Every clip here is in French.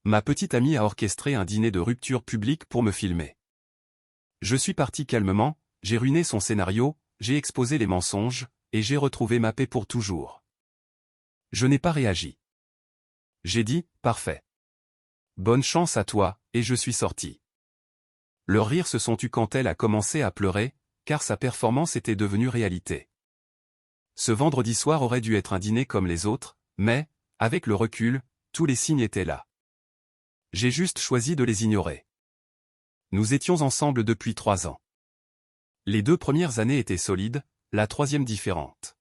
Ma petite amie a orchestré un dîner de rupture publique pour me filmer. Je suis parti calmement, j'ai ruiné son scénario, j'ai exposé les mensonges, et j'ai retrouvé ma paix pour toujours. Je n'ai pas réagi. J'ai dit, parfait. Bonne chance à toi, et je suis sorti. Leurs rires se sont tus quand elle a commencé à pleurer, car sa performance était devenue réalité. Ce vendredi soir aurait dû être un dîner comme les autres, mais, avec le recul, tous les signes étaient là. J'ai juste choisi de les ignorer. Nous étions ensemble depuis 3 ans. Les 2 premières années étaient solides, la 3e différente.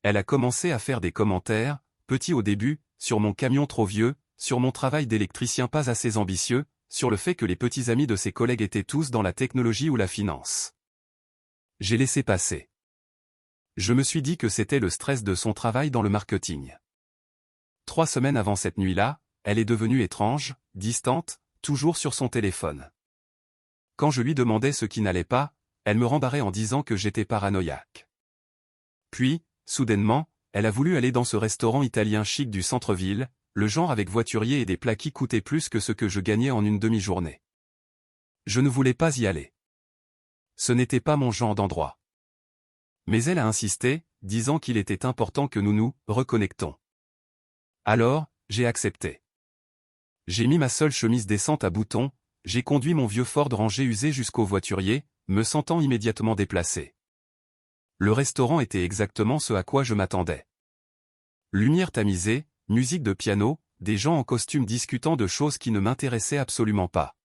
Elle a commencé à faire des commentaires, petits au début, sur mon camion trop vieux, sur mon travail d'électricien pas assez ambitieux, sur le fait que les petits amis de ses collègues étaient tous dans la technologie ou la finance. J'ai laissé passer. Je me suis dit que c'était le stress de son travail dans le marketing. 3 semaines avant cette nuit-là, elle est devenue étrange, distante, toujours sur son téléphone. Quand je lui demandais ce qui n'allait pas, elle me rembarrait en disant que j'étais paranoïaque. Puis, soudainement, elle a voulu aller dans ce restaurant italien chic du centre-ville, le genre avec voiturier et des plats qui coûtaient plus que ce que je gagnais en une demi-journée. Je ne voulais pas y aller. Ce n'était pas mon genre d'endroit. Mais elle a insisté, disant qu'il était important que nous nous reconnectons. Alors, j'ai accepté. J'ai mis ma seule chemise décente à boutons, j'ai conduit mon vieux Ford rangé usé jusqu'au voiturier, me sentant immédiatement déplacé. Le restaurant était exactement ce à quoi je m'attendais. Lumière tamisée, musique de piano, des gens en costume discutant de choses qui ne m'intéressaient absolument pas.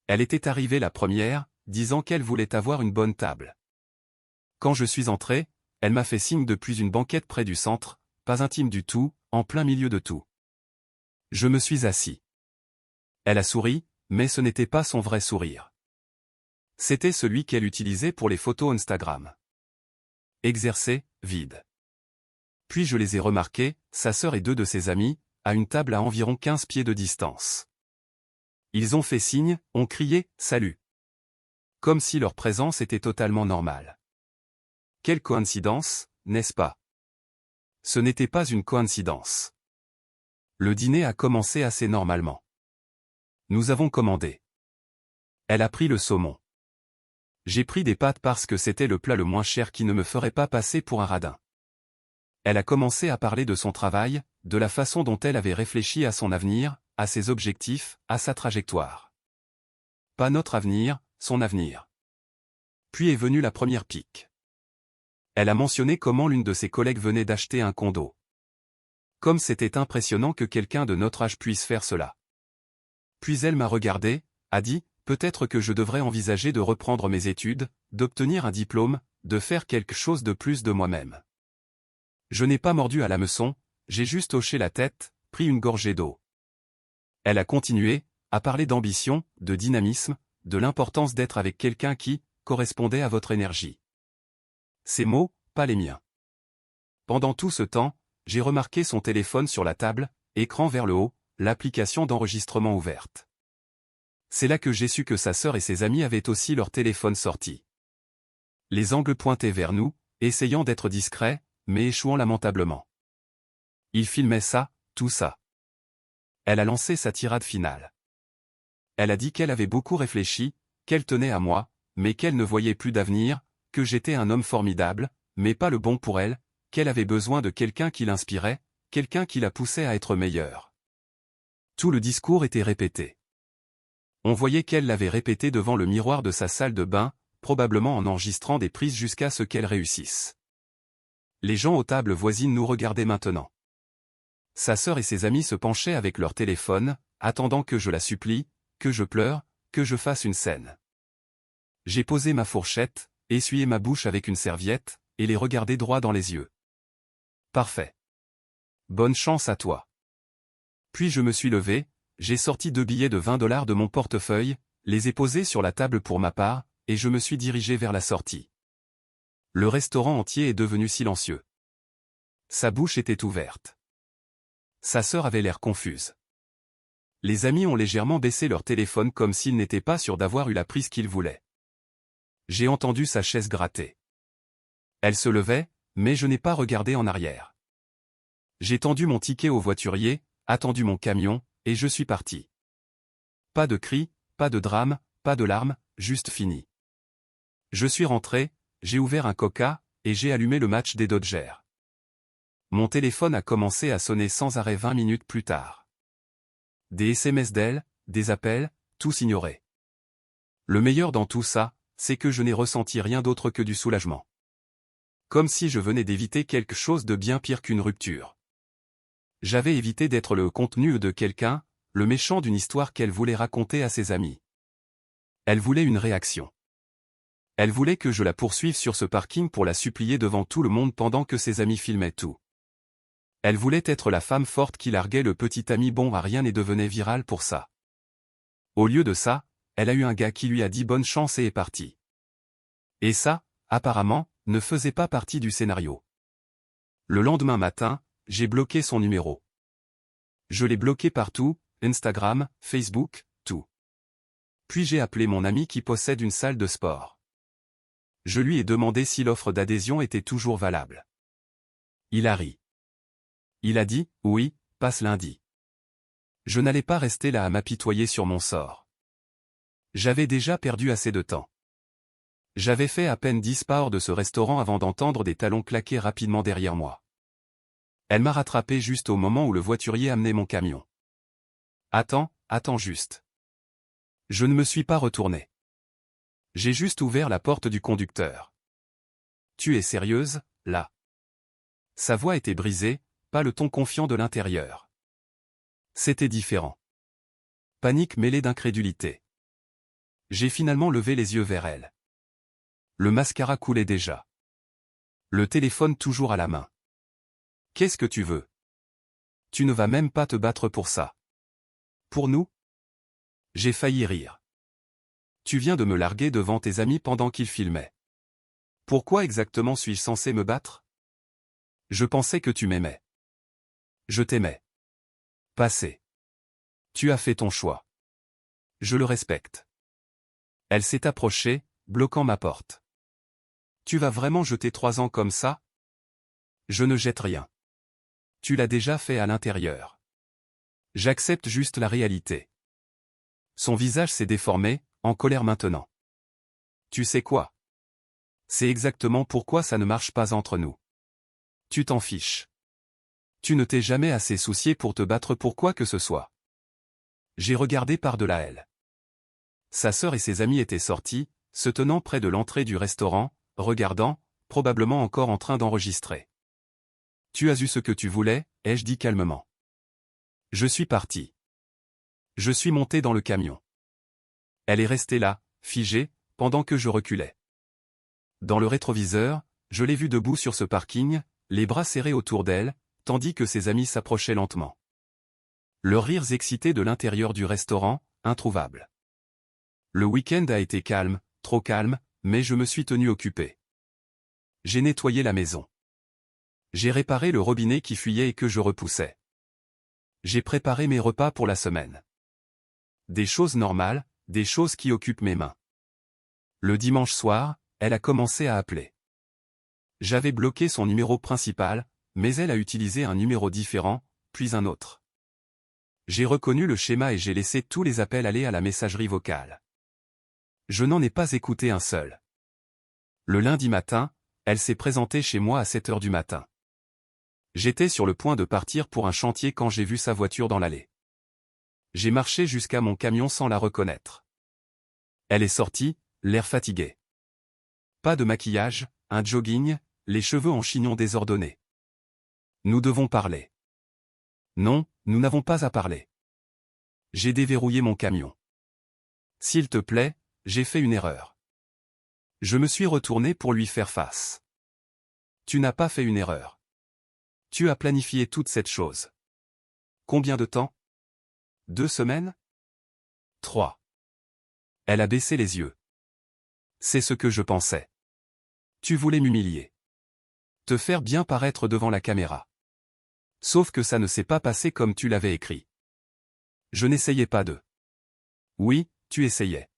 Elle était arrivée la première, disant qu'elle voulait avoir une bonne table. Quand je suis entré, elle m'a fait signe depuis une banquette près du centre, pas intime du tout, en plein milieu de tout. Je me suis assis. Elle a souri, mais ce n'était pas son vrai sourire. C'était celui qu'elle utilisait pour les photos Instagram. Exercé, vide. Puis je les ai remarqués, sa sœur et 2 de ses amis, à une table à environ 15 pieds de distance. Ils ont fait signe, ont crié « Salut !» Comme si leur présence était totalement normale. Quelle coïncidence, n'est-ce pas? Ce n'était pas une coïncidence. Le dîner a commencé assez normalement. Nous avons commandé. Elle a pris le saumon. J'ai pris des pâtes parce que c'était le plat le moins cher qui ne me ferait pas passer pour un radin. Elle a commencé à parler de son travail, de la façon dont elle avait réfléchi à son avenir, à ses objectifs, à sa trajectoire. Pas notre avenir, son avenir. Puis est venue la première pique. Elle a mentionné comment l'une de ses collègues venait d'acheter un condo. Comme c'était impressionnant que quelqu'un de notre âge puisse faire cela. Puis elle m'a regardé, a dit, peut-être que je devrais envisager de reprendre mes études, d'obtenir un diplôme, de faire quelque chose de plus de moi-même. Je n'ai pas mordu à l'hameçon, j'ai juste hoché la tête, pris une gorgée d'eau. Elle a continué, à parler d'ambition, de dynamisme, de l'importance d'être avec quelqu'un qui correspondait à votre énergie. Ces mots, pas les miens. Pendant tout ce temps, j'ai remarqué son téléphone sur la table, écran vers le haut, l'application d'enregistrement ouverte. C'est là que j'ai su que sa sœur et ses amis avaient aussi leur téléphone sorti. Les angles pointaient vers nous, essayant d'être discrets, mais échouant lamentablement. Ils filmaient ça, tout ça. Elle a lancé sa tirade finale. Elle a dit qu'elle avait beaucoup réfléchi, qu'elle tenait à moi, mais qu'elle ne voyait plus d'avenir, que j'étais un homme formidable, mais pas le bon pour elle, qu'elle avait besoin de quelqu'un qui l'inspirait, quelqu'un qui la poussait à être meilleure. Tout le discours était répété. On voyait qu'elle l'avait répété devant le miroir de sa salle de bain, probablement en enregistrant des prises jusqu'à ce qu'elle réussisse. Les gens aux tables voisines nous regardaient maintenant. Sa sœur et ses amis se penchaient avec leur téléphone, attendant que je la supplie, que je pleure, que je fasse une scène. J'ai posé ma fourchette, essuyé ma bouche avec une serviette, et les regardé droit dans les yeux. Parfait. Bonne chance à toi. Puis je me suis levé, j'ai sorti 2 billets de $20 de mon portefeuille, les ai posés sur la table pour ma part, et je me suis dirigé vers la sortie. Le restaurant entier est devenu silencieux. Sa bouche était ouverte. Sa sœur avait l'air confuse. Les amis ont légèrement baissé leur téléphone comme s'ils n'étaient pas sûrs d'avoir eu la prise qu'ils voulaient. J'ai entendu sa chaise gratter. Elle se levait, mais je n'ai pas regardé en arrière. J'ai tendu mon ticket au voiturier, attendu mon camion, et je suis parti. Pas de cris, pas de drame, pas de larmes, juste fini. Je suis rentré, j'ai ouvert un Coca, et j'ai allumé le match des Dodgers. Mon téléphone a commencé à sonner sans arrêt 20 minutes plus tard. Des SMS d'elle, des appels, tous ignorés. Le meilleur dans tout ça, c'est que je n'ai ressenti rien d'autre que du soulagement. Comme si je venais d'éviter quelque chose de bien pire qu'une rupture. J'avais évité d'être le contenu de quelqu'un, le méchant d'une histoire qu'elle voulait raconter à ses amis. Elle voulait une réaction. Elle voulait que je la poursuive sur ce parking pour la supplier devant tout le monde pendant que ses amis filmaient tout. Elle voulait être la femme forte qui larguait le petit ami bon à rien et devenait virale pour ça. Au lieu de ça, elle a eu un gars qui lui a dit bonne chance et est parti. Et ça, apparemment, ne faisait pas partie du scénario. Le lendemain matin, j'ai bloqué son numéro. Je l'ai bloqué partout, Instagram, Facebook, tout. Puis j'ai appelé mon ami qui possède une salle de sport. Je lui ai demandé si l'offre d'adhésion était toujours valable. Il a ri. Il a dit, oui, passe lundi. Je n'allais pas rester là à m'apitoyer sur mon sort. J'avais déjà perdu assez de temps. J'avais fait à peine 10 pas hors de ce restaurant avant d'entendre des talons claquer rapidement derrière moi. Elle m'a rattrapé juste au moment où le voiturier amenait mon camion. Attends juste. Je ne me suis pas retourné. J'ai juste ouvert la porte du conducteur. Tu es sérieuse, là? Sa voix était brisée, pas le ton confiant de l'intérieur. C'était différent. Panique mêlée d'incrédulité. J'ai finalement levé les yeux vers elle. Le mascara coulait déjà. Le téléphone toujours à la main. Qu'est-ce que tu veux? Tu ne vas même pas te battre pour ça. Pour nous? J'ai failli rire. Tu viens de me larguer devant tes amis pendant qu'ils filmaient. Pourquoi exactement suis-je censé me battre? Je pensais que tu m'aimais. Je t'aimais. Passé. Tu as fait ton choix. Je le respecte. Elle s'est approchée, bloquant ma porte. Tu vas vraiment jeter 3 ans comme ça? Je ne jette rien. Tu l'as déjà fait à l'intérieur. J'accepte juste la réalité. Son visage s'est déformé, en colère maintenant. Tu sais quoi? C'est exactement pourquoi ça ne marche pas entre nous. Tu t'en fiches. Tu ne t'es jamais assez soucié pour te battre pour quoi que ce soit. J'ai regardé par-delà elle. Sa sœur et ses amis étaient sortis, se tenant près de l'entrée du restaurant, regardant, probablement encore en train d'enregistrer. Tu as eu ce que tu voulais, ai-je dit calmement. Je suis parti. Je suis monté dans le camion. Elle est restée là, figée, pendant que je reculais. Dans le rétroviseur, je l'ai vue debout sur ce parking, les bras serrés autour d'elle, tandis que ses amis s'approchaient lentement. Leurs rires excités de l'intérieur du restaurant, introuvables. Le week-end a été calme, trop calme, mais je me suis tenu occupé. J'ai nettoyé la maison. J'ai réparé le robinet qui fuyait et que je repoussais. J'ai préparé mes repas pour la semaine. Des choses normales, des choses qui occupent mes mains. Le dimanche soir, elle a commencé à appeler. J'avais bloqué son numéro principal, mais elle a utilisé un numéro différent, puis un autre. J'ai reconnu le schéma et j'ai laissé tous les appels aller à la messagerie vocale. Je n'en ai pas écouté un seul. Le lundi matin, elle s'est présentée chez moi à 7 heures du matin. J'étais sur le point de partir pour un chantier quand j'ai vu sa voiture dans l'allée. J'ai marché jusqu'à mon camion sans la reconnaître. Elle est sortie, l'air fatigué. Pas de maquillage, un jogging, les cheveux en chignon désordonnés. Nous devons parler. Non, nous n'avons pas à parler. J'ai déverrouillé mon camion. S'il te plaît, j'ai fait une erreur. Je me suis retourné pour lui faire face. Tu n'as pas fait une erreur. Tu as planifié toute cette chose. Combien de temps? 2 semaines? 3. Elle a baissé les yeux. C'est ce que je pensais. Tu voulais m'humilier. Te faire bien paraître devant la caméra. Sauf que ça ne s'est pas passé comme tu l'avais écrit. Je n'essayais pas de. Oui, tu essayais.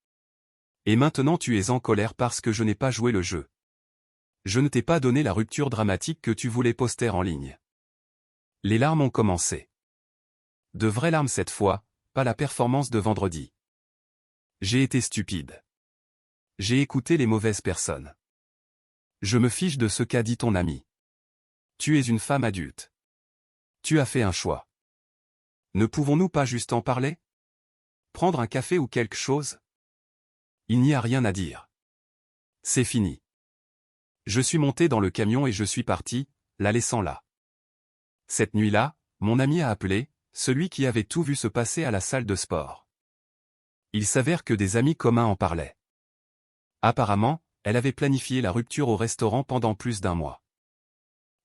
Et maintenant tu es en colère parce que je n'ai pas joué le jeu. Je ne t'ai pas donné la rupture dramatique que tu voulais poster en ligne. Les larmes ont commencé. De vraies larmes cette fois, pas la performance de vendredi. J'ai été stupide. J'ai écouté les mauvaises personnes. Je me fiche de ce qu'a dit ton ami. Tu es une femme adulte. Tu as fait un choix. Ne pouvons-nous pas juste en parler? Prendre un café ou quelque chose? Il n'y a rien à dire. C'est fini. Je suis monté dans le camion et je suis parti, la laissant là. Cette nuit-là, mon ami a appelé, celui qui avait tout vu se passer à la salle de sport. Il s'avère que des amis communs en parlaient. Apparemment, elle avait planifié la rupture au restaurant pendant plus d'un mois.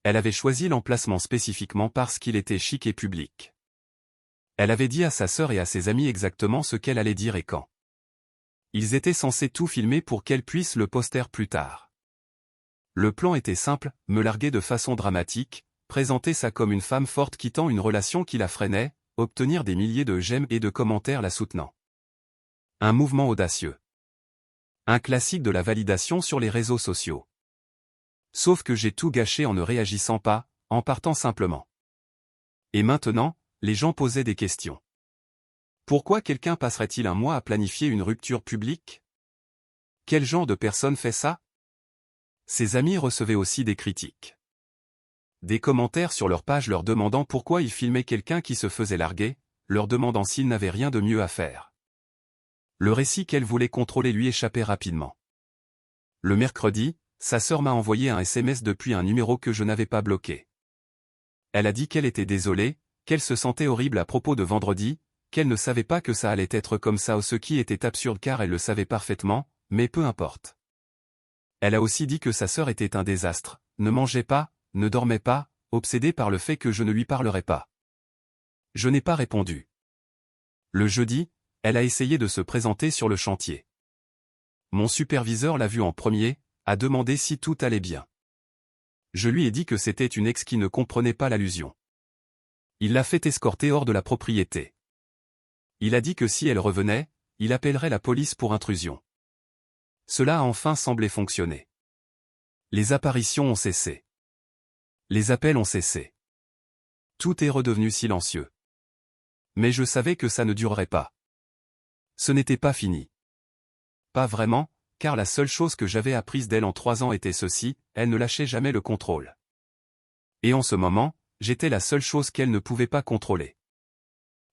Elle avait choisi l'emplacement spécifiquement parce qu'il était chic et public. Elle avait dit à sa sœur et à ses amis exactement ce qu'elle allait dire et quand. Ils étaient censés tout filmer pour qu'elle puisse le poster plus tard. Le plan était simple, me larguer de façon dramatique, présenter ça comme une femme forte quittant une relation qui la freinait, obtenir des milliers de j'aime et de commentaires la soutenant. Un mouvement audacieux. Un classique de la validation sur les réseaux sociaux. Sauf que j'ai tout gâché en ne réagissant pas, en partant simplement. Et maintenant, les gens posaient des questions. Pourquoi quelqu'un passerait-il un mois à planifier une rupture publique? Quel genre de personne fait ça? Ses amis recevaient aussi des critiques. Des commentaires sur leur page leur demandant pourquoi ils filmaient quelqu'un qui se faisait larguer, leur demandant s'ils n'avaient rien de mieux à faire. Le récit qu'elle voulait contrôler lui échappait rapidement. Le mercredi, sa sœur m'a envoyé un SMS depuis un numéro que je n'avais pas bloqué. Elle a dit qu'elle était désolée, qu'elle se sentait horrible à propos de vendredi, qu'elle ne savait pas que ça allait être comme ça, ce qui était absurde car elle le savait parfaitement, mais peu importe. Elle a aussi dit que sa sœur était un désastre, ne mangeait pas, ne dormait pas, obsédée par le fait que je ne lui parlerais pas. Je n'ai pas répondu. Le jeudi, elle a essayé de se présenter sur le chantier. Mon superviseur l'a vue en premier, a demandé si tout allait bien. Je lui ai dit que c'était une ex qui ne comprenait pas l'allusion. Il l'a fait escorter hors de la propriété. Il a dit que si elle revenait, il appellerait la police pour intrusion. Cela a enfin semblé fonctionner. Les apparitions ont cessé. Les appels ont cessé. Tout est redevenu silencieux. Mais je savais que ça ne durerait pas. Ce n'était pas fini. Pas vraiment, car la seule chose que j'avais apprise d'elle en 3 ans était ceci, elle ne lâchait jamais le contrôle. Et en ce moment, j'étais la seule chose qu'elle ne pouvait pas contrôler.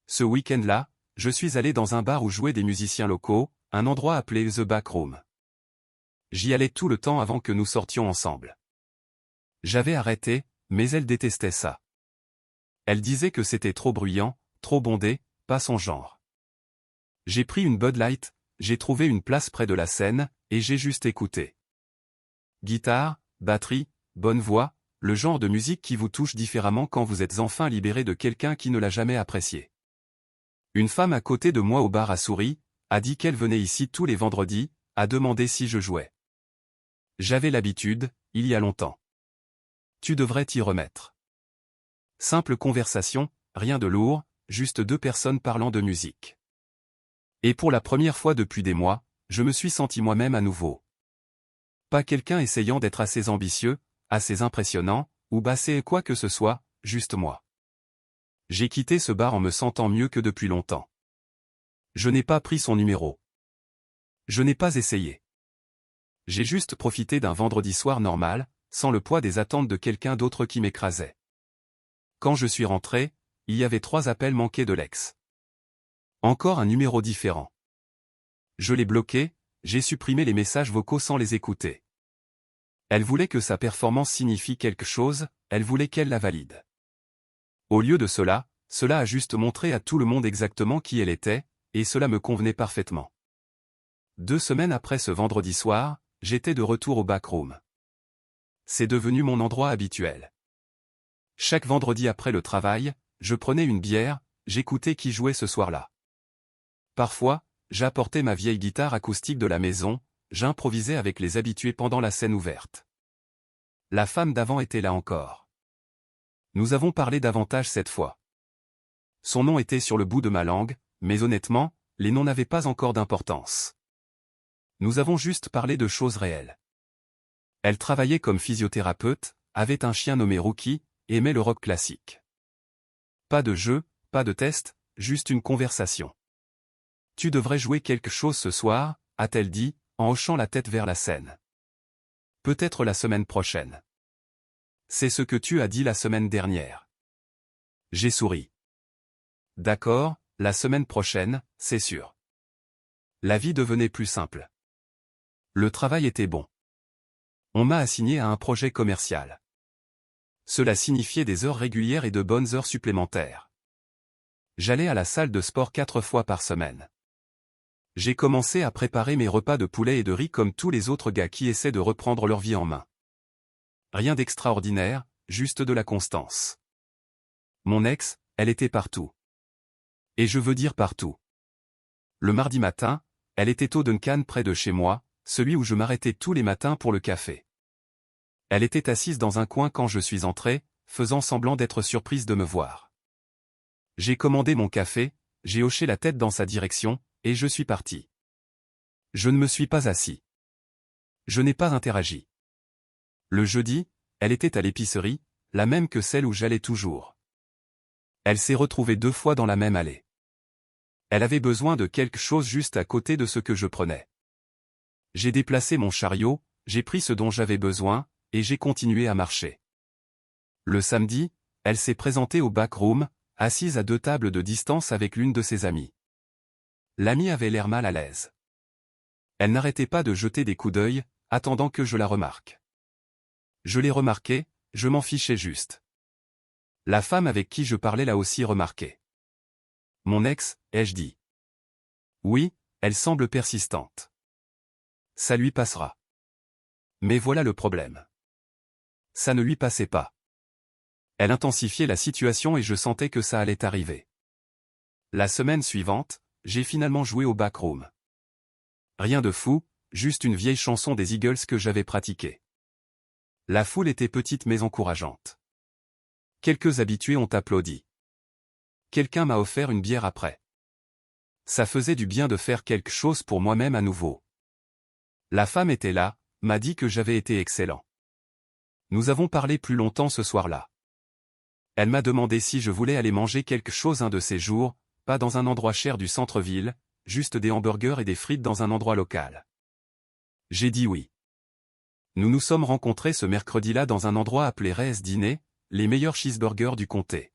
Ce week-end-là, je suis allé dans un bar où jouaient des musiciens locaux, un endroit appelé The Back Room. J'y allais tout le temps avant que nous sortions ensemble. J'avais arrêté, mais elle détestait ça. Elle disait que c'était trop bruyant, trop bondé, pas son genre. J'ai pris une Bud Light, j'ai trouvé une place près de la scène, et j'ai juste écouté. Guitare, batterie, bonne voix, le genre de musique qui vous touche différemment quand vous êtes enfin libéré de quelqu'un qui ne l'a jamais apprécié. Une femme à côté de moi au bar a souri, a dit qu'elle venait ici tous les vendredis, a demandé si je jouais. J'avais l'habitude, il y a longtemps. Tu devrais t'y remettre. Simple conversation, rien de lourd, juste 2 personnes parlant de musique. Et pour la première fois depuis des mois, je me suis senti moi-même à nouveau. Pas quelqu'un essayant d'être assez ambitieux, assez impressionnant, ou bassé quoi que ce soit, juste moi. J'ai quitté ce bar en me sentant mieux que depuis longtemps. Je n'ai pas pris son numéro. Je n'ai pas essayé. J'ai juste profité d'un vendredi soir normal, sans le poids des attentes de quelqu'un d'autre qui m'écrasait. Quand je suis rentré, il y avait 3 appels manqués de l'ex. Encore un numéro différent. Je l'ai bloqué, j'ai supprimé les messages vocaux sans les écouter. Elle voulait que sa performance signifie quelque chose, elle voulait qu'elle la valide. Au lieu de cela, cela a juste montré à tout le monde exactement qui elle était, et cela me convenait parfaitement. 2 semaines après ce vendredi soir, j'étais de retour au backroom. C'est devenu mon endroit habituel. Chaque vendredi après le travail, je prenais une bière, j'écoutais qui jouait ce soir-là. Parfois, j'apportais ma vieille guitare acoustique de la maison, j'improvisais avec les habitués pendant la scène ouverte. La femme d'avant était là encore. Nous avons parlé davantage cette fois. Son nom était sur le bout de ma langue, mais honnêtement, les noms n'avaient pas encore d'importance. Nous avons juste parlé de choses réelles. Elle travaillait comme physiothérapeute, avait un chien nommé Rookie, et aimait le rock classique. Pas de jeu, pas de test, juste une conversation. Tu devrais jouer quelque chose ce soir, a-t-elle dit, en hochant la tête vers la scène. Peut-être la semaine prochaine. C'est ce que tu as dit la semaine dernière. J'ai souri. D'accord, la semaine prochaine, c'est sûr. La vie devenait plus simple. Le travail était bon. On m'a assigné à un projet commercial. Cela signifiait des heures régulières et de bonnes heures supplémentaires. J'allais à la salle de sport 4 fois par semaine. J'ai commencé à préparer mes repas de poulet et de riz comme tous les autres gars qui essaient de reprendre leur vie en main. Rien d'extraordinaire, juste de la constance. Mon ex, elle était partout. Et je veux dire partout. Le mardi matin, elle était au Duncan près de chez moi, celui où je m'arrêtais tous les matins pour le café. Elle était assise dans un coin quand je suis entré, faisant semblant d'être surprise de me voir. J'ai commandé mon café, j'ai hoché la tête dans sa direction, et je suis parti. Je ne me suis pas assis. Je n'ai pas interagi. Le jeudi, elle était à l'épicerie, la même que celle où j'allais toujours. Elle s'est retrouvée 2 fois dans la même allée. Elle avait besoin de quelque chose juste à côté de ce que je prenais. J'ai déplacé mon chariot, j'ai pris ce dont j'avais besoin, et j'ai continué à marcher. Le samedi, elle s'est présentée au backroom, assise à 2 tables de distance avec l'une de ses amies. L'amie avait l'air mal à l'aise. Elle n'arrêtait pas de jeter des coups d'œil, attendant que je la remarque. Je l'ai remarqué, je m'en fichais juste. La femme avec qui je parlais l'a aussi remarqué. Mon ex, ai-je dit. Oui, elle semble persistante. Ça lui passera. Mais voilà le problème. Ça ne lui passait pas. Elle intensifiait la situation et je sentais que ça allait arriver. La semaine suivante, j'ai finalement joué au backroom. Rien de fou, juste une vieille chanson des Eagles que j'avais pratiquée. La foule était petite mais encourageante. Quelques habitués ont applaudi. Quelqu'un m'a offert une bière après. Ça faisait du bien de faire quelque chose pour moi-même à nouveau. La femme était là, m'a dit que j'avais été excellent. Nous avons parlé plus longtemps ce soir-là. Elle m'a demandé si je voulais aller manger quelque chose un de ces jours, pas dans un endroit cher du centre-ville, juste des hamburgers et des frites dans un endroit local. J'ai dit oui. Nous nous sommes rencontrés ce mercredi-là dans un endroit appelé Ray's Diner, les meilleurs cheeseburgers du comté.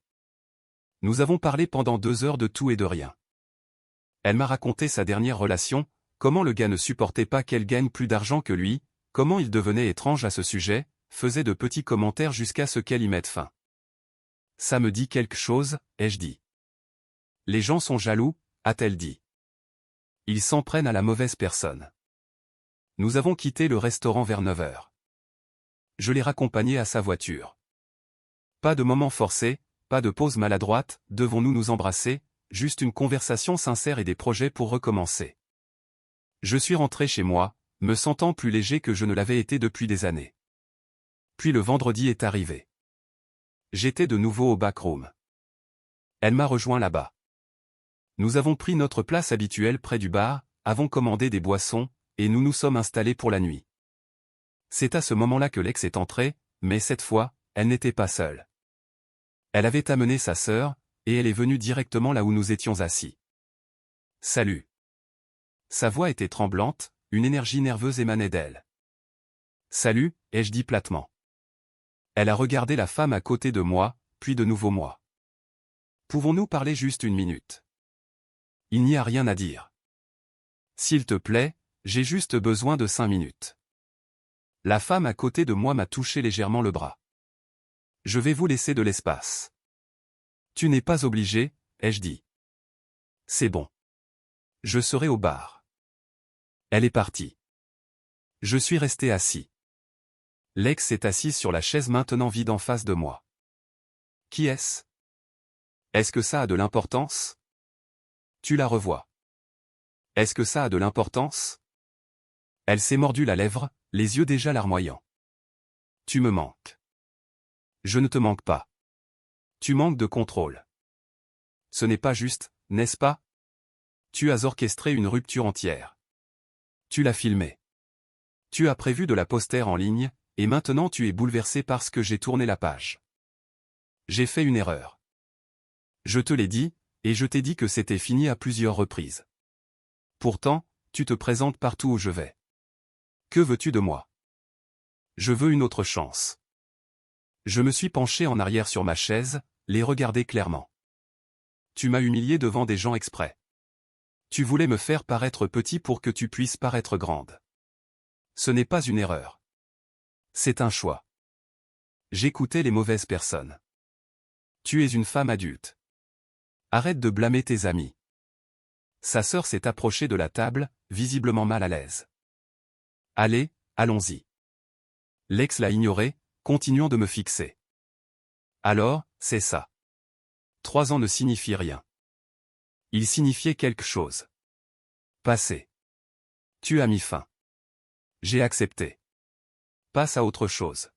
Nous avons parlé pendant 2 heures de tout et de rien. Elle m'a raconté sa dernière relation, comment le gars ne supportait pas qu'elle gagne plus d'argent que lui, comment il devenait étrange à ce sujet, faisait de petits commentaires jusqu'à ce qu'elle y mette fin. Ça me dit quelque chose, ai-je dit. Les gens sont jaloux, a-t-elle dit. Ils s'en prennent à la mauvaise personne. Nous avons quitté le restaurant vers 9 heures. Je l'ai raccompagné à sa voiture. Pas de moment forcé, pas de pause maladroite, devons-nous nous embrasser, juste une conversation sincère et des projets pour recommencer. Je suis rentré chez moi, me sentant plus léger que je ne l'avais été depuis des années. Puis le vendredi est arrivé. J'étais de nouveau au backroom. Elle m'a rejoint là-bas. Nous avons pris notre place habituelle près du bar, avons commandé des boissons, et nous nous sommes installés pour la nuit. C'est à ce moment-là que l'ex est entrée, mais cette fois, elle n'était pas seule. Elle avait amené sa sœur, et elle est venue directement là où nous étions assis. Salut. Sa voix était tremblante, une énergie nerveuse émanait d'elle. Salut, ai-je dit platement. Elle a regardé la femme à côté de moi, puis de nouveau moi. Pouvons-nous parler juste 1 minute? Il n'y a rien à dire. S'il te plaît, j'ai juste besoin de 5 minutes. La femme à côté de moi m'a touché légèrement le bras. Je vais vous laisser de l'espace. Tu n'es pas obligé, ai-je dit. C'est bon. Je serai au bar. Elle est partie. Je suis resté assis. L'ex est assise sur la chaise maintenant vide en face de moi. Qui est-ce? Est-ce que ça a de l'importance? Tu la revois. Est-ce que ça a de l'importance? Elle s'est mordu la lèvre, les yeux déjà larmoyants. Tu me manques. Je ne te manque pas. Tu manques de contrôle. Ce n'est pas juste, n'est-ce pas? Tu as orchestré une rupture entière. Tu l'as filmée. Tu as prévu de la poster en ligne, et maintenant tu es bouleversé parce que j'ai tourné la page. J'ai fait une erreur. Je te l'ai dit, et je t'ai dit que c'était fini à plusieurs reprises. Pourtant, tu te présentes partout où je vais. Que veux-tu de moi? Je veux une autre chance. Je me suis penché en arrière sur ma chaise, les regarder clairement. Tu m'as humilié devant des gens exprès. Tu voulais me faire paraître petit pour que tu puisses paraître grande. Ce n'est pas une erreur. C'est un choix. J'écoutais les mauvaises personnes. Tu es une femme adulte. Arrête de blâmer tes amis. Sa sœur s'est approchée de la table, visiblement mal à l'aise. Allez, allons-y. Lex l'a ignoré, continuant de me fixer. Alors, c'est ça. 3 ans ne signifient rien. Il signifiait quelque chose. Passé. Tu as mis fin. J'ai accepté. Passe à autre chose.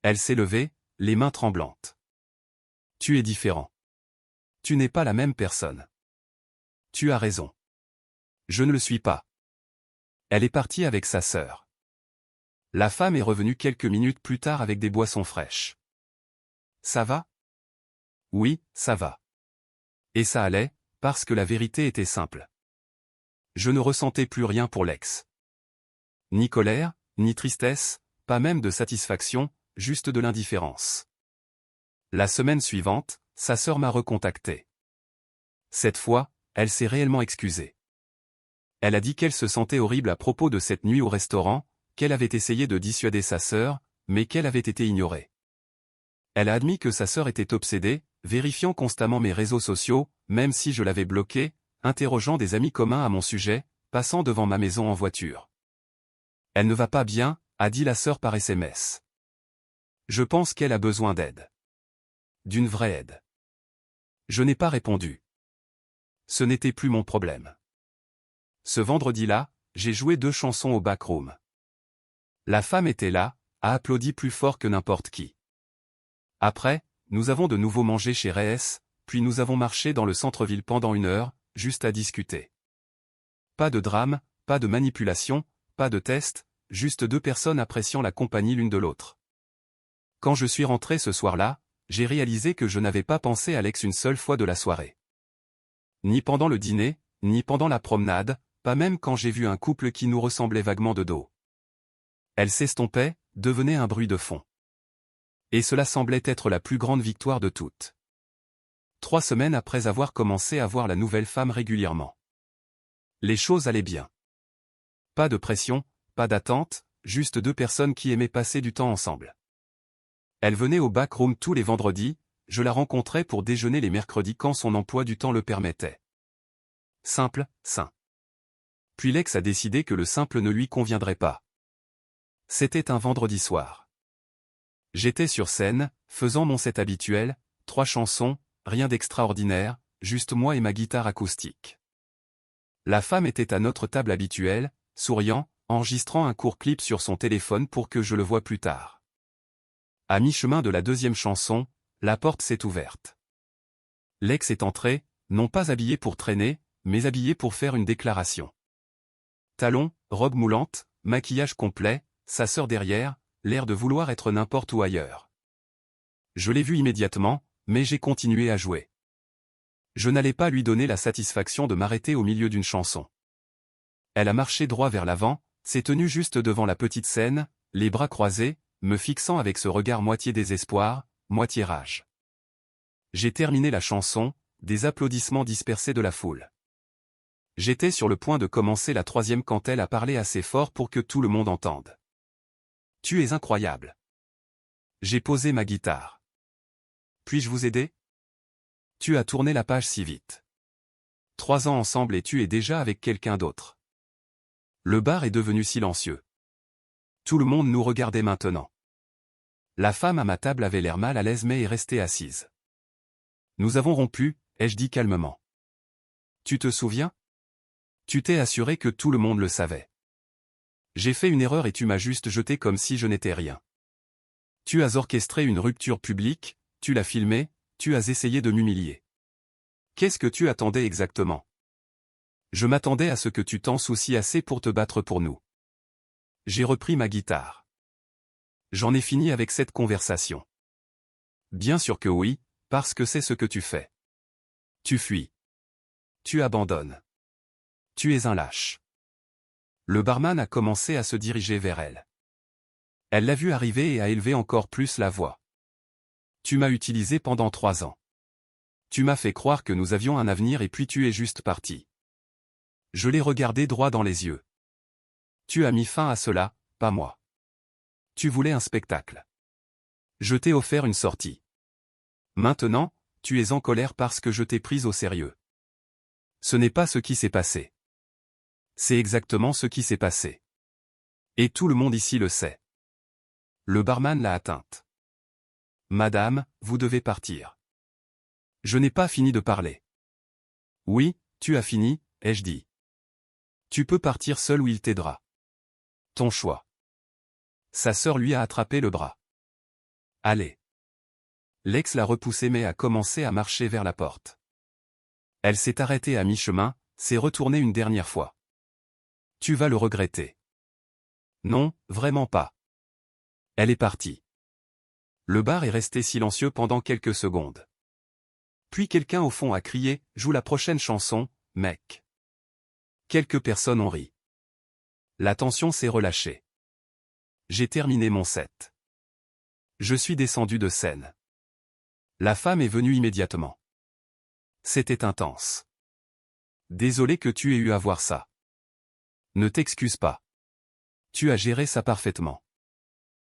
Elle s'est levée, les mains tremblantes. Tu es différent. Tu n'es pas la même personne. Tu as raison. Je ne le suis pas. Elle est partie avec sa sœur. La femme est revenue quelques minutes plus tard avec des boissons fraîches. Ça va? Oui, ça va. Et ça allait, parce que la vérité était simple. Je ne ressentais plus rien pour Lex. Ni colère, ni tristesse, pas même de satisfaction, juste de l'indifférence. La semaine suivante, sa sœur m'a recontacté. Cette fois, elle s'est réellement excusée. Elle a dit qu'elle se sentait horrible à propos de cette nuit au restaurant, qu'elle avait essayé de dissuader sa sœur, mais qu'elle avait été ignorée. Elle a admis que sa sœur était obsédée, vérifiant constamment mes réseaux sociaux, même si je l'avais bloquée, interrogeant des amis communs à mon sujet, passant devant ma maison en voiture. Elle ne va pas bien, a dit la sœur par SMS. Je pense qu'elle a besoin d'aide. D'une vraie aide. Je n'ai pas répondu. Ce n'était plus mon problème. Ce vendredi-là, j'ai joué 2 chansons au backroom. La femme était là, a applaudi plus fort que n'importe qui. Après, nous avons de nouveau mangé chez Reyes, puis nous avons marché dans le centre-ville pendant 1 heure, juste à discuter. Pas de drame, pas de manipulation, pas de test, juste 2 personnes appréciant la compagnie l'une de l'autre. Quand je suis rentré ce soir-là, j'ai réalisé que je n'avais pas pensé à Alex une seule fois de la soirée. Ni pendant le dîner, ni pendant la promenade, pas même quand j'ai vu un couple qui nous ressemblait vaguement de dos. Elle s'estompait, devenait un bruit de fond. Et cela semblait être la plus grande victoire de toutes. 3 semaines après avoir commencé à voir la nouvelle femme régulièrement. Les choses allaient bien. Pas de pression, pas d'attente, juste 2 personnes qui aimaient passer du temps ensemble. Elle venait au backroom tous les vendredis, je la rencontrais pour déjeuner les mercredis quand son emploi du temps le permettait. Simple, sain. Puis Lex a décidé que le simple ne lui conviendrait pas. C'était un vendredi soir. J'étais sur scène, faisant mon set habituel, 3 chansons, rien d'extraordinaire, juste moi et ma guitare acoustique. La femme était à notre table habituelle, souriant, enregistrant un court clip sur son téléphone pour que je le voie plus tard. À mi-chemin de la 2e chanson, la porte s'est ouverte. Lex est entré, non pas habillé pour traîner, mais habillé pour faire une déclaration. Talons, robe moulante, maquillage complet, sa sœur derrière, l'air de vouloir être n'importe où ailleurs. Je l'ai vu immédiatement, mais j'ai continué à jouer. Je n'allais pas lui donner la satisfaction de m'arrêter au milieu d'une chanson. Elle a marché droit vers l'avant, s'est tenue juste devant la petite scène, les bras croisés, me fixant avec ce regard moitié désespoir, moitié rage. J'ai terminé la chanson, des applaudissements dispersés de la foule. J'étais sur le point de commencer la 3e quand elle a parlé assez fort pour que tout le monde entende. Tu es incroyable. J'ai posé ma guitare. Puis-je vous aider? Tu as tourné la page si vite. 3 ans ensemble et tu es déjà avec quelqu'un d'autre. Le bar est devenu silencieux. Tout le monde nous regardait maintenant. La femme à ma table avait l'air mal à l'aise mais est restée assise. Nous avons rompu, ai-je dit calmement. Tu te souviens? Tu t'es assuré que tout le monde le savait. J'ai fait une erreur et tu m'as juste jeté comme si je n'étais rien. Tu as orchestré une rupture publique, tu l'as filmé, tu as essayé de m'humilier. Qu'est-ce que tu attendais exactement? Je m'attendais à ce que tu t'en soucies assez pour te battre pour nous. J'ai repris ma guitare. J'en ai fini avec cette conversation. Bien sûr que oui, parce que c'est ce que tu fais. Tu fuis. Tu abandonnes. Tu es un lâche. Le barman a commencé à se diriger vers elle. Elle l'a vu arriver et a élevé encore plus la voix. Tu m'as utilisé pendant 3 ans. Tu m'as fait croire que nous avions un avenir et puis tu es juste parti. Je l'ai regardé droit dans les yeux. Tu as mis fin à cela, pas moi. Tu voulais un spectacle. Je t'ai offert une sortie. Maintenant, tu es en colère parce que je t'ai prise au sérieux. Ce n'est pas ce qui s'est passé. C'est exactement ce qui s'est passé. Et tout le monde ici le sait. Le barman l'a atteinte. Madame, vous devez partir. Je n'ai pas fini de parler. Oui, tu as fini, ai-je dit. Tu peux partir seul ou il t'aidera. Ton choix. Sa sœur lui a attrapé le bras. Allez. Lex l'a repoussée mais a commencé à marcher vers la porte. Elle s'est arrêtée à mi-chemin, s'est retournée une dernière fois. Tu vas le regretter. Non, vraiment pas. Elle est partie. Le bar est resté silencieux pendant quelques secondes. Puis quelqu'un au fond a crié « Joue la prochaine chanson, mec ». Quelques personnes ont ri. La tension s'est relâchée. J'ai terminé mon set. Je suis descendu de scène. La femme est venue immédiatement. C'était intense. Désolé que tu aies eu à voir ça. Ne t'excuse pas. Tu as géré ça parfaitement.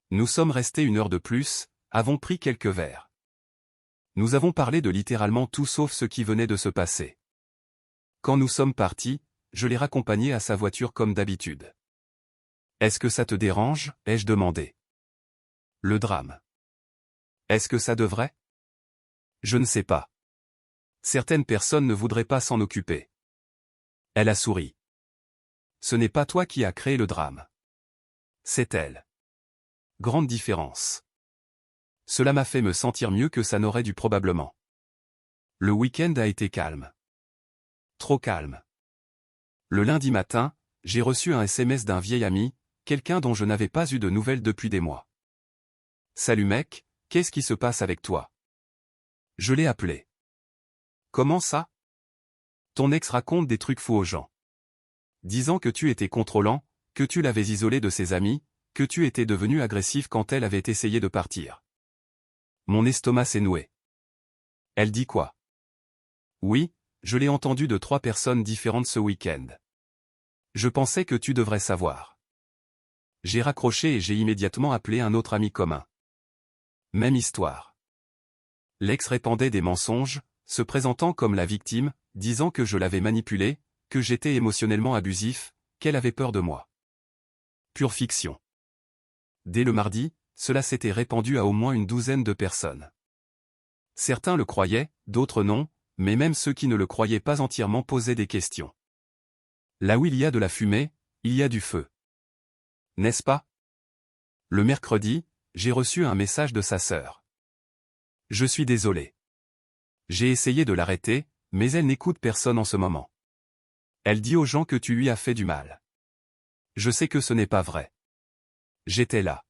Nous sommes restés 1 heure de plus, avons pris quelques verres. Nous avons parlé de littéralement tout sauf ce qui venait de se passer. Quand nous sommes partis, je l'ai raccompagné à sa voiture comme d'habitude. Est-ce que ça te dérange, ai-je demandé. Le drame. Est-ce que ça devrait? Je ne sais pas. Certaines personnes ne voudraient pas s'en occuper. Elle a souri. Ce n'est pas toi qui as créé le drame. C'est elle. Grande différence. Cela m'a fait me sentir mieux que ça n'aurait dû probablement. Le week-end a été calme. Trop calme. Le lundi matin, j'ai reçu un SMS d'un vieil ami, quelqu'un dont je n'avais pas eu de nouvelles depuis des mois. Salut mec, qu'est-ce qui se passe avec toi? Je l'ai appelé. Comment ça? Ton ex raconte des trucs fous aux gens. Disant que tu étais contrôlant, que tu l'avais isolé de ses amis, que tu étais devenu agressif quand elle avait essayé de partir. Mon estomac s'est noué. Elle dit quoi? Oui, je l'ai entendu de 3 personnes différentes ce week-end. Je pensais que tu devrais savoir. J'ai raccroché et j'ai immédiatement appelé un autre ami commun. Même histoire. L'ex répandait des mensonges, se présentant comme la victime, disant que je l'avais manipulée, que j'étais émotionnellement abusif, qu'elle avait peur de moi. Pure fiction. Dès le mardi, cela s'était répandu à au moins une douzaine de personnes. Certains le croyaient, d'autres non, mais même ceux qui ne le croyaient pas entièrement posaient des questions. Là où il y a de la fumée, il y a du feu. N'est-ce pas? Le mercredi, j'ai reçu un message de sa sœur. Je suis désolé. J'ai essayé de l'arrêter, mais elle n'écoute personne en ce moment. Elle dit aux gens que tu lui as fait du mal. Je sais que ce n'est pas vrai. J'étais là.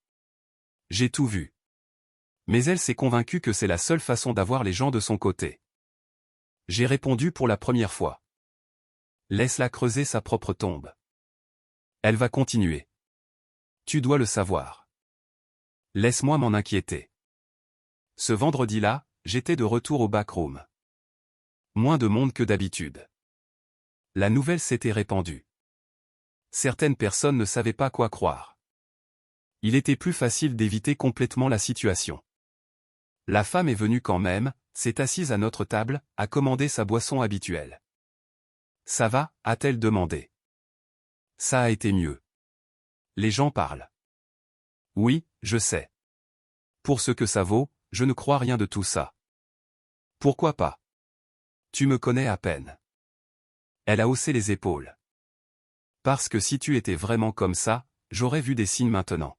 J'ai tout vu. Mais elle s'est convaincue que c'est la seule façon d'avoir les gens de son côté. J'ai répondu pour la première fois. Laisse-la creuser sa propre tombe. Elle va continuer. Tu dois le savoir. Laisse-moi m'en inquiéter. Ce vendredi-là, j'étais de retour au backroom. Moins de monde que d'habitude. La nouvelle s'était répandue. Certaines personnes ne savaient pas quoi croire. Il était plus facile d'éviter complètement la situation. La femme est venue quand même, s'est assise à notre table, a commandé sa boisson habituelle. Ça va, a-t-elle demandé. Ça a été mieux. Les gens parlent. Oui, je sais. Pour ce que ça vaut, je ne crois rien de tout ça. Pourquoi pas? Tu me connais à peine. Elle a haussé les épaules. Parce que si tu étais vraiment comme ça, j'aurais vu des signes maintenant.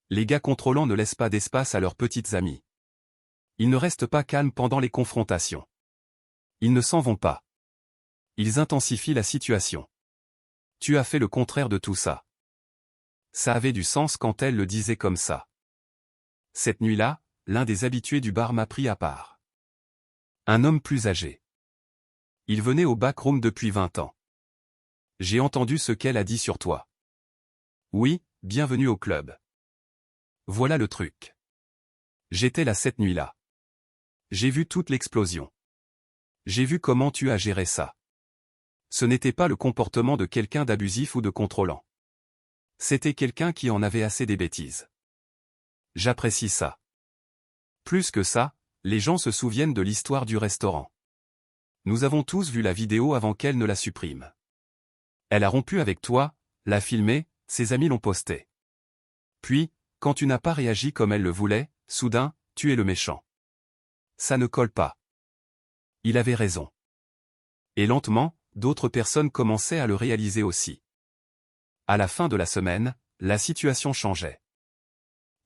Les gars contrôlants ne laissent pas d'espace à leurs petites amies. Ils ne restent pas calmes pendant les confrontations. Ils ne s'en vont pas. Ils intensifient la situation. Tu as fait le contraire de tout ça. Ça avait du sens quand elle le disait comme ça. Cette nuit-là, l'un des habitués du bar m'a pris à part. Un homme plus âgé. Il venait au backroom depuis 20 ans. J'ai entendu ce qu'elle a dit sur toi. Oui, bienvenue au club. Voilà le truc. J'étais là cette nuit-là. J'ai vu toute l'explosion. J'ai vu comment tu as géré ça. Ce n'était pas le comportement de quelqu'un d'abusif ou de contrôlant. C'était quelqu'un qui en avait assez des bêtises. J'apprécie ça. Plus que ça, les gens se souviennent de l'histoire du restaurant. Nous avons tous vu la vidéo avant qu'elle ne la supprime. Elle a rompu avec toi, l'a filmée, ses amis l'ont postée. Puis, quand tu n'as pas réagi comme elle le voulait, soudain, tu es le méchant. Ça ne colle pas. Il avait raison. Et lentement, d'autres personnes commençaient à le réaliser aussi. À la fin de la semaine, la situation changeait.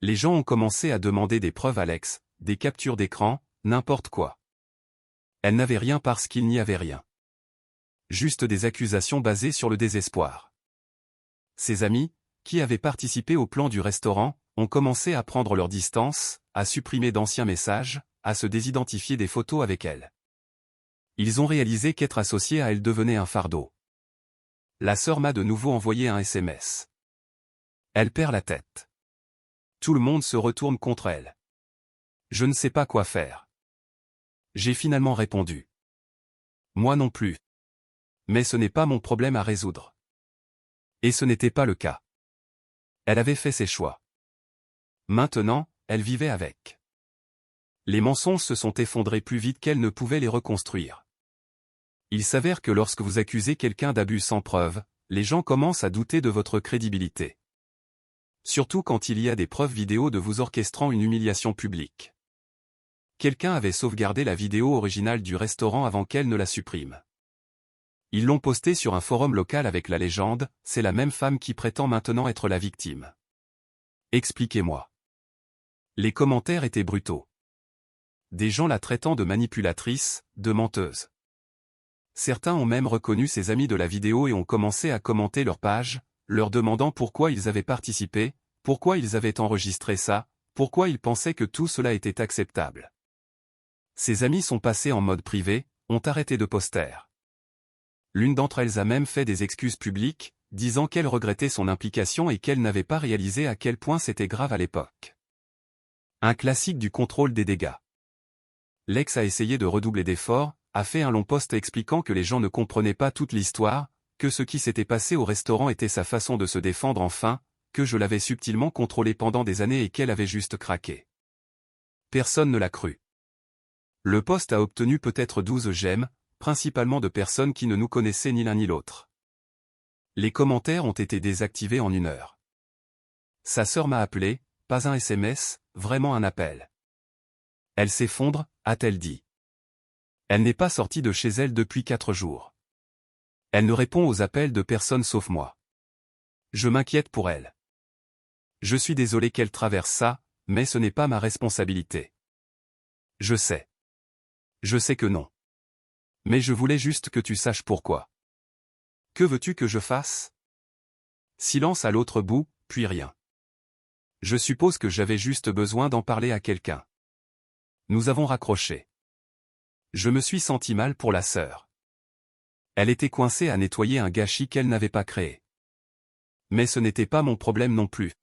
Les gens ont commencé à demander des preuves à Lex, des captures d'écran, n'importe quoi. Elle n'avait rien parce qu'il n'y avait rien. Juste des accusations basées sur le désespoir. Ses amis, qui avaient participé au plan du restaurant, ont commencé à prendre leur distance, à supprimer d'anciens messages, à se désidentifier des photos avec elle. Ils ont réalisé qu'être associé à elle devenait un fardeau. La sœur m'a de nouveau envoyé un SMS. Elle perd la tête. Tout le monde se retourne contre elle. Je ne sais pas quoi faire. J'ai finalement répondu. Moi non plus. Mais ce n'est pas mon problème à résoudre. Et ce n'était pas le cas. Elle avait fait ses choix. Maintenant, elle vivait avec. Les mensonges se sont effondrés plus vite qu'elle ne pouvait les reconstruire. Il s'avère que lorsque vous accusez quelqu'un d'abus sans preuve, les gens commencent à douter de votre crédibilité. Surtout quand il y a des preuves vidéo de vous orchestrant une humiliation publique. Quelqu'un avait sauvegardé la vidéo originale du restaurant avant qu'elle ne la supprime. Ils l'ont postée sur un forum local avec la légende, c'est la même femme qui prétend maintenant être la victime. Expliquez-moi. Les commentaires étaient brutaux. Des gens la traitant de manipulatrice, de menteuse. Certains ont même reconnu ses amis de la vidéo et ont commencé à commenter leur page, leur demandant pourquoi ils avaient participé, pourquoi ils avaient enregistré ça, pourquoi ils pensaient que tout cela était acceptable. Ses amis sont passés en mode privé, ont arrêté de poster. L'une d'entre elles a même fait des excuses publiques, disant qu'elle regrettait son implication et qu'elle n'avait pas réalisé à quel point c'était grave à l'époque. Un classique du contrôle des dégâts. Lex a essayé de redoubler d'efforts, a fait un long post expliquant que les gens ne comprenaient pas toute l'histoire, que ce qui s'était passé au restaurant était sa façon de se défendre enfin, que je l'avais subtilement contrôlé pendant des années et qu'elle avait juste craqué. Personne ne l'a cru. Le post a obtenu peut-être 12 j'aime, principalement de personnes qui ne nous connaissaient ni l'un ni l'autre. Les commentaires ont été désactivés en 1 heure. Sa sœur m'a appelé, pas un SMS, vraiment un appel. Elle s'effondre, a-t-elle dit. Elle n'est pas sortie de chez elle depuis 4 jours. Elle ne répond aux appels de personne sauf moi. Je m'inquiète pour elle. Je suis désolé qu'elle traverse ça, mais ce n'est pas ma responsabilité. Je sais. Je sais que non. Mais je voulais juste que tu saches pourquoi. Que veux-tu que je fasse? Silence à l'autre bout, puis rien. Je suppose que j'avais juste besoin d'en parler à quelqu'un. Nous avons raccroché. Je me suis senti mal pour la sœur. Elle était coincée à nettoyer un gâchis qu'elle n'avait pas créé. Mais ce n'était pas mon problème non plus.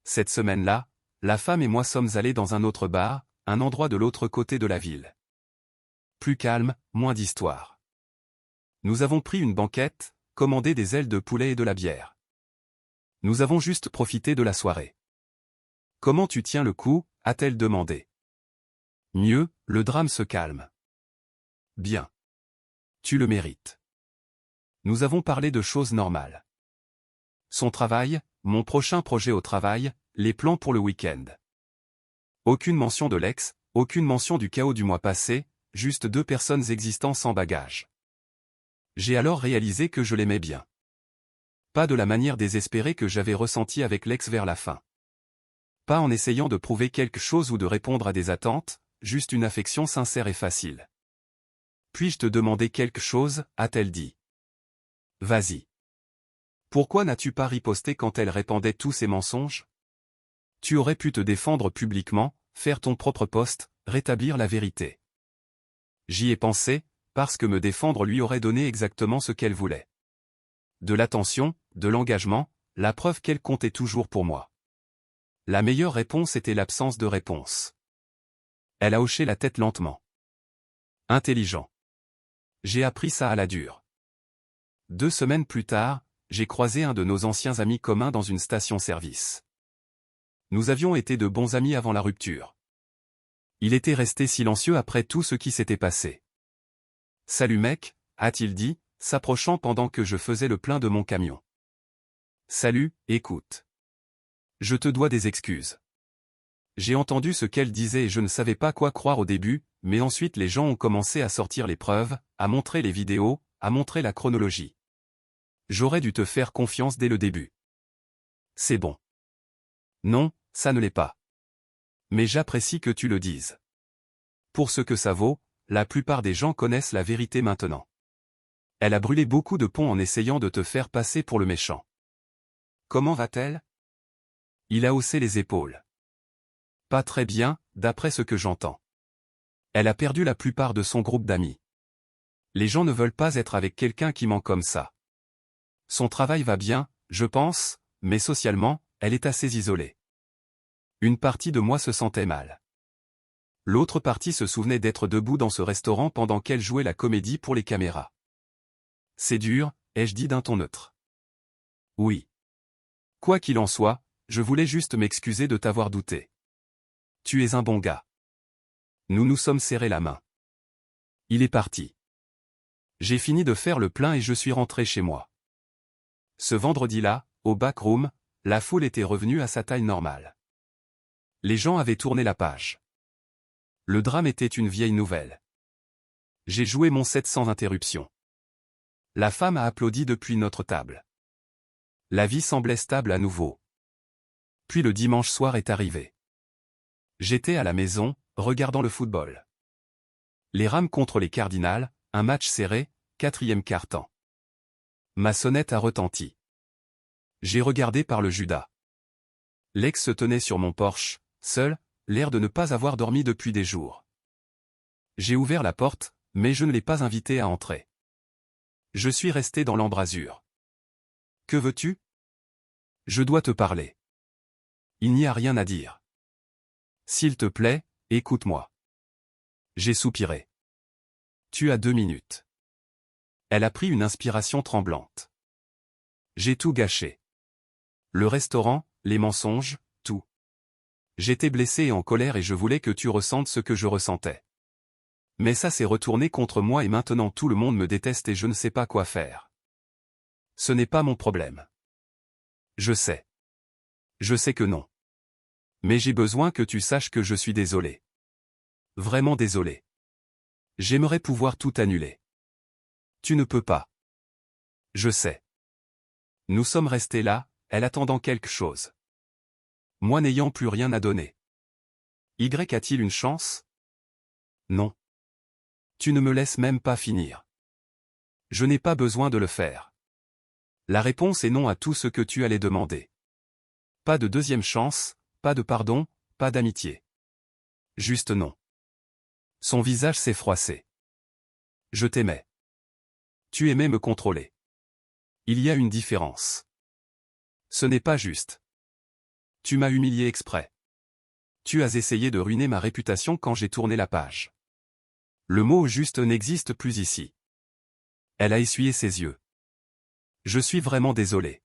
Cette semaine-là, la femme et moi sommes allés dans un autre bar, un endroit de l'autre côté de la ville. Plus calme, moins d'histoire. Nous avons pris une banquette, commandé des ailes de poulet et de la bière. Nous avons juste profité de la soirée. Comment tu tiens le coup, a-t-elle demandé. Mieux, le drame se calme. Bien. Tu le mérites. Nous avons parlé de choses normales. Son travail, mon prochain projet au travail, les plans pour le week-end. Aucune mention de l'ex, aucune mention du chaos du mois passé, juste 2 personnes existant sans bagage. J'ai alors réalisé que je l'aimais bien. Pas de la manière désespérée que j'avais ressentie avec l'ex vers la fin. Pas en essayant de prouver quelque chose ou de répondre à des attentes, juste une affection sincère et facile. Puis-je te demander quelque chose, a-t-elle dit. Vas-y. Pourquoi n'as-tu pas riposté quand elle répandait tous ces mensonges? Tu aurais pu te défendre publiquement, faire ton propre post, rétablir la vérité. J'y ai pensé, parce que me défendre lui aurait donné exactement ce qu'elle voulait. De l'attention, de l'engagement, la preuve qu'elle comptait toujours pour moi. La meilleure réponse était l'absence de réponse. Elle a hoché la tête lentement. Intelligent. J'ai appris ça à la dure. 2 semaines plus tard, j'ai croisé un de nos anciens amis communs dans une station-service. Nous avions été de bons amis avant la rupture. Il était resté silencieux après tout ce qui s'était passé. « Salut mec », a-t-il dit, s'approchant pendant que je faisais le plein de mon camion. « Salut, écoute. Je te dois des excuses. J'ai entendu ce qu'elle disait et je ne savais pas quoi croire au début, mais ensuite les gens ont commencé à sortir les preuves, à montrer les vidéos, à montrer la chronologie. J'aurais dû te faire confiance dès le début. C'est bon. Non, ça ne l'est pas. Mais j'apprécie que tu le dises. Pour ce que ça vaut, la plupart des gens connaissent la vérité maintenant. Elle a brûlé beaucoup de ponts en essayant de te faire passer pour le méchant. Comment va-t-elle ? Il a haussé les épaules. Pas très bien, d'après ce que j'entends. Elle a perdu la plupart de son groupe d'amis. Les gens ne veulent pas être avec quelqu'un qui ment comme ça. Son travail va bien, je pense, mais socialement, elle est assez isolée. Une partie de moi se sentait mal. L'autre partie se souvenait d'être debout dans ce restaurant pendant qu'elle jouait la comédie pour les caméras. C'est dur, ai-je dit d'un ton neutre. Oui. Quoi qu'il en soit, je voulais juste m'excuser de t'avoir douté. Tu es un bon gars. Nous nous sommes serrés la main. Il est parti. J'ai fini de faire le plein et je suis rentré chez moi. Ce vendredi-là, au backroom, la foule était revenue à sa taille normale. Les gens avaient tourné la page. Le drame était une vieille nouvelle. J'ai joué mon set sans interruption. La femme a applaudi depuis notre table. La vie semblait stable à nouveau. Puis le dimanche soir est arrivé. J'étais à la maison, regardant le football. Les Rams contre les Cardinals, un match serré, 4e quart-temps. Ma sonnette a retenti. J'ai regardé par le Judas. Lex se tenait sur mon porche, seul, l'air de ne pas avoir dormi depuis des jours. J'ai ouvert la porte, mais je ne l'ai pas invité à entrer. Je suis resté dans l'embrasure. Que veux-tu ? Je dois te parler. Il n'y a rien à dire. S'il te plaît, écoute-moi. J'ai soupiré. Tu as 2 minutes. Elle a pris une inspiration tremblante. J'ai tout gâché. Le restaurant, les mensonges, tout. J'étais blessé et en colère et je voulais que tu ressentes ce que je ressentais. Mais ça s'est retourné contre moi et maintenant tout le monde me déteste et je ne sais pas quoi faire. Ce n'est pas mon problème. Je sais. Je sais que non. Mais j'ai besoin que tu saches que je suis désolé. Vraiment désolé. J'aimerais pouvoir tout annuler. Tu ne peux pas. Je sais. Nous sommes restés là, elle attendant quelque chose. Moi n'ayant plus rien à donner. Y a-t-il une chance ? Non. Tu ne me laisses même pas finir. Je n'ai pas besoin de le faire. La réponse est non à tout ce que tu allais demander. Pas de deuxième chance, pas de pardon, pas d'amitié. Juste non. Son visage s'est froissé. Je t'aimais. Tu aimais me contrôler. Il y a une différence. Ce n'est pas juste. Tu m'as humilié exprès. Tu as essayé de ruiner ma réputation quand j'ai tourné la page. Le mot juste n'existe plus ici. Elle a essuyé ses yeux. Je suis vraiment désolé.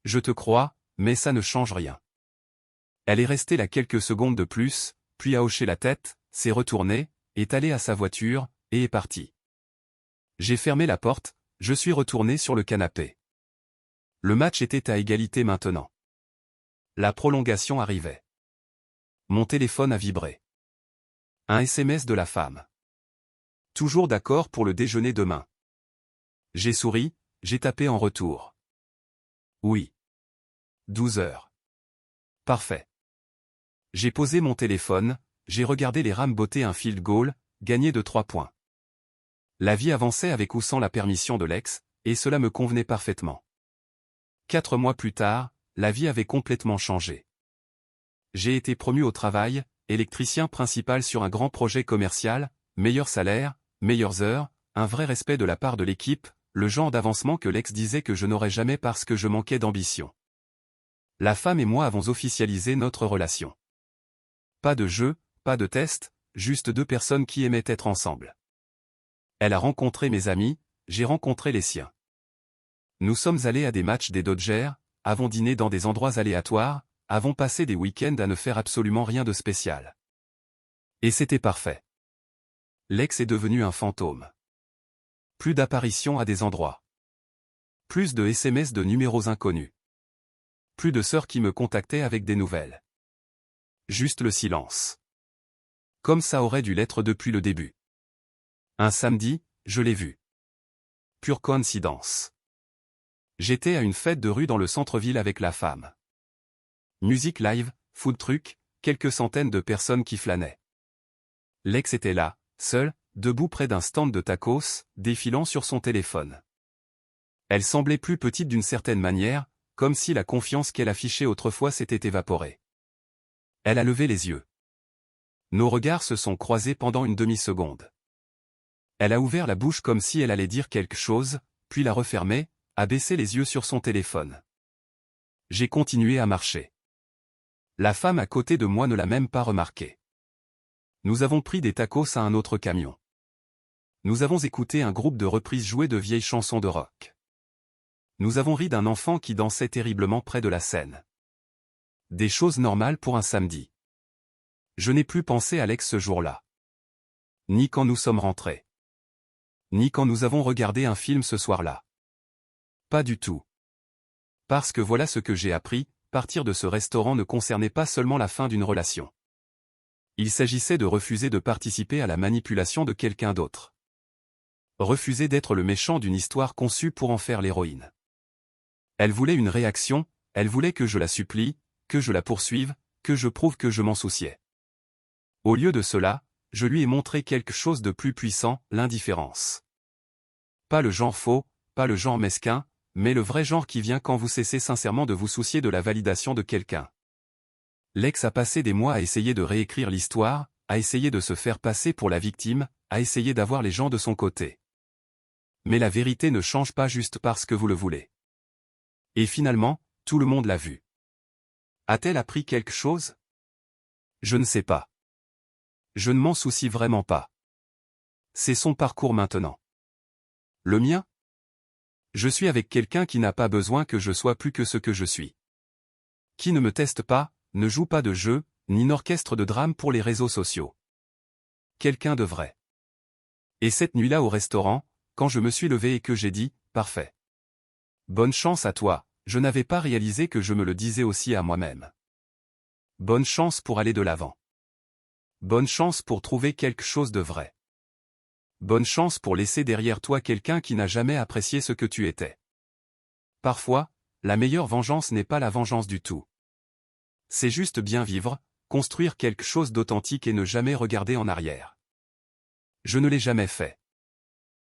Je te crois, mais ça ne change rien. Elle est restée là quelques secondes de plus, puis a hoché la tête, s'est retournée, est allée à sa voiture, et est partie. J'ai fermé la porte, je suis retourné sur le canapé. Le match était à égalité maintenant. La prolongation arrivait. Mon téléphone a vibré. Un SMS de la femme. Toujours d'accord pour le déjeuner demain. J'ai souri, j'ai tapé en retour. Oui. 12 heures. Parfait. J'ai posé mon téléphone, j'ai regardé les Rams botter un field goal, gagné de 3 points. La vie avançait avec ou sans la permission de Lex, et cela me convenait parfaitement. 4 mois plus tard, la vie avait complètement changé. J'ai été promu au travail, électricien principal sur un grand projet commercial, meilleur salaire, Meilleures heures, un vrai respect de la part de l'équipe, le genre d'avancement que l'ex disait que je n'aurais jamais parce que je manquais d'ambition. La femme et moi avons officialisé notre relation. Pas de jeu, pas de test, juste deux personnes qui aimaient être ensemble. Elle a rencontré mes amis, j'ai rencontré les siens. Nous sommes allés à des matchs des Dodgers, avons dîné dans des endroits aléatoires, avons passé des week-ends à ne faire absolument rien de spécial. Et c'était parfait. L'ex est devenu un fantôme. Plus d'apparitions à des endroits. Plus de SMS de numéros inconnus. Plus de sœurs qui me contactaient avec des nouvelles. Juste le silence. Comme ça aurait dû l'être depuis le début. Un samedi, je l'ai vu. Pure coïncidence. J'étais à une fête de rue dans le centre-ville avec la femme. Musique live, food truck, quelques centaines de personnes qui flânaient. L'ex était là, seule, debout près d'un stand de tacos, défilant sur son téléphone. Elle semblait plus petite d'une certaine manière, comme si la confiance qu'elle affichait autrefois s'était évaporée. Elle a levé les yeux. Nos regards se sont croisés pendant une demi-seconde. Elle a ouvert la bouche comme si elle allait dire quelque chose, puis l'a refermée, a baissé les yeux sur son téléphone. J'ai continué à marcher. La femme à côté de moi ne l'a même pas remarqué. Nous avons pris des tacos à un autre camion. Nous avons écouté un groupe de reprises jouer de vieilles chansons de rock. Nous avons ri d'un enfant qui dansait terriblement près de la scène. Des choses normales pour un samedi. Je n'ai plus pensé à l'ex ce jour-là. Ni quand nous sommes rentrés. Ni quand nous avons regardé un film ce soir-là. Pas du tout. Parce que voilà ce que j'ai appris, partir de ce restaurant ne concernait pas seulement la fin d'une relation. Il s'agissait de refuser de participer à la manipulation de quelqu'un d'autre. Refuser d'être le méchant d'une histoire conçue pour en faire l'héroïne. Elle voulait une réaction, elle voulait que je la supplie, que je la poursuive, que je prouve que je m'en souciais. Au lieu de cela, je lui ai montré quelque chose de plus puissant, l'indifférence. Pas le genre faux, pas le genre mesquin, mais le vrai genre qui vient quand vous cessez sincèrement de vous soucier de la validation de quelqu'un. L'ex a passé des mois à essayer de réécrire l'histoire, à essayer de se faire passer pour la victime, à essayer d'avoir les gens de son côté. Mais la vérité ne change pas juste parce que vous le voulez. Et finalement, tout le monde l'a vu. A-t-elle appris quelque chose? Je ne sais pas. Je ne m'en soucie vraiment pas. C'est son parcours maintenant. Le mien? Je suis avec quelqu'un qui n'a pas besoin que je sois plus que ce que je suis. Qui ne me teste pas, ne joue pas de jeu, ni n'orchestre de drame pour les réseaux sociaux. Quelqu'un de vrai. Et cette nuit-là au restaurant, quand je me suis levé et que j'ai dit « Parfait. Bonne chance à toi », je n'avais pas réalisé que je me le disais aussi à moi-même. Bonne chance pour aller de l'avant. Bonne chance pour trouver quelque chose de vrai. Bonne chance pour laisser derrière toi quelqu'un qui n'a jamais apprécié ce que tu étais. Parfois, la meilleure vengeance n'est pas la vengeance du tout. C'est juste bien vivre, construire quelque chose d'authentique et ne jamais regarder en arrière. Je ne l'ai jamais fait.